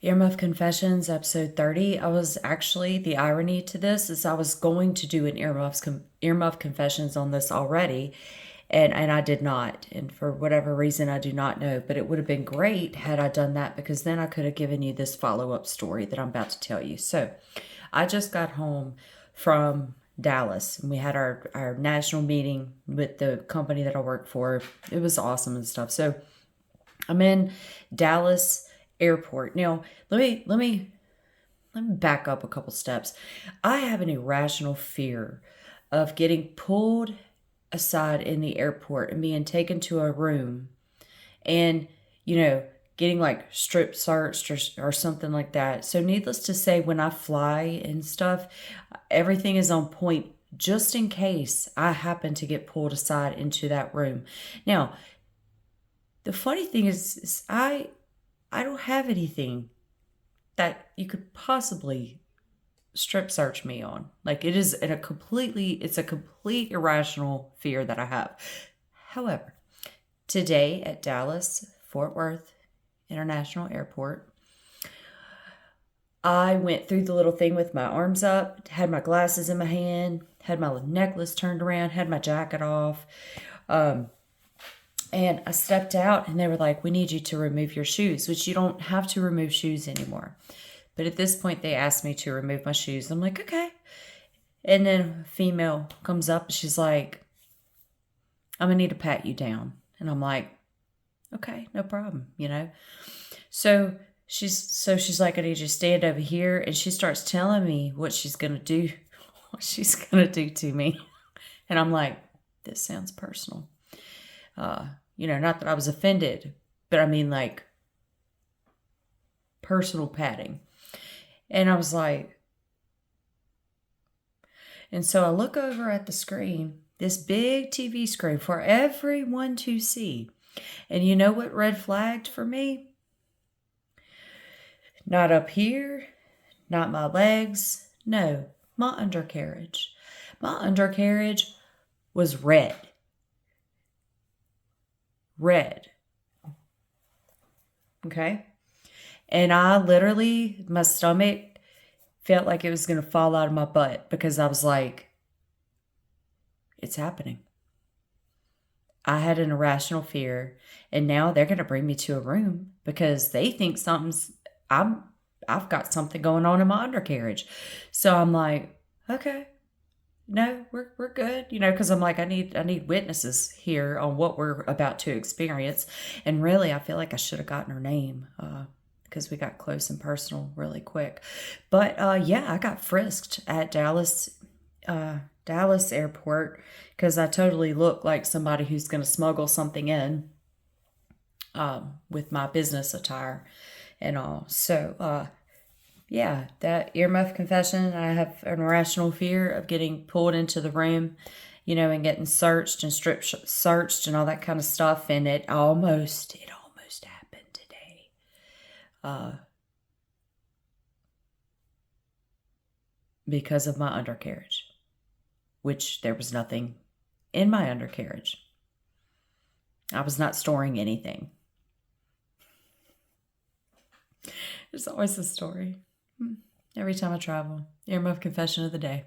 Earmuff Confessions, episode 30. I was actually, the irony to this is I was going to do an Earmuff Confessions on this already, and I did not. And for whatever reason, I do not know. But it would have been great had I done that, because then I could have given you this follow-up story that I'm about to tell you. So I just got home from Dallas, and we had our national meeting with the company that I work for. It was awesome and stuff. So I'm in Dallas airport. Now, let me back up a couple steps. I have an irrational fear of getting pulled aside in the airport and being taken to a room and, getting like strip searched or something like that. So needless to say, when I fly and stuff, everything is on point just in case I happen to get pulled aside into that room. Now, the funny thing is I don't have anything that you could possibly strip search me on. Like, it's a complete irrational fear that I have. However, today at Dallas Fort Worth International Airport, I went through the little thing with my arms up, had my glasses in my hand, had my necklace turned around, had my jacket off. And I stepped out and they were like, we need you to remove your shoes, which you don't have to remove shoes anymore. But at this point, they asked me to remove my shoes. I'm like, okay. And then a female comes up and she's like, I'm going to need to pat you down. And I'm like, okay, no problem, So she's like, I need you to stand over here. And she starts telling me what she's going to do, to me. And I'm like, this sounds personal. Not that I was offended, but I mean like personal patting. And I was like, and so I look over at the screen, this big TV screen for everyone to see. And you know what red flagged for me? Not up here, not my legs, no, my undercarriage. My undercarriage was red. Red. Okay? And I literally, my stomach felt like it was going to fall out of my butt because I was like, it's happening. I had an irrational fear, and now they're going to bring me to a room because they think I've got something going on in my undercarriage. So I'm like, okay, no, we're good, because I'm like, I need witnesses here on what we're about to experience. And really, I feel like I should have gotten her name because we got close and personal really quick. But yeah, I got frisked at Dallas airport because I totally look like somebody who's going to smuggle something in with my business attire and all. So yeah, that earmuff confession, I have an irrational fear of getting pulled into the room, and getting searched and strip searched and all that kind of stuff. And it almost happened today. Because of my undercarriage, which there was nothing in my undercarriage. I was not storing anything. There's always a story. Every time I travel. Earmuff confession of the day.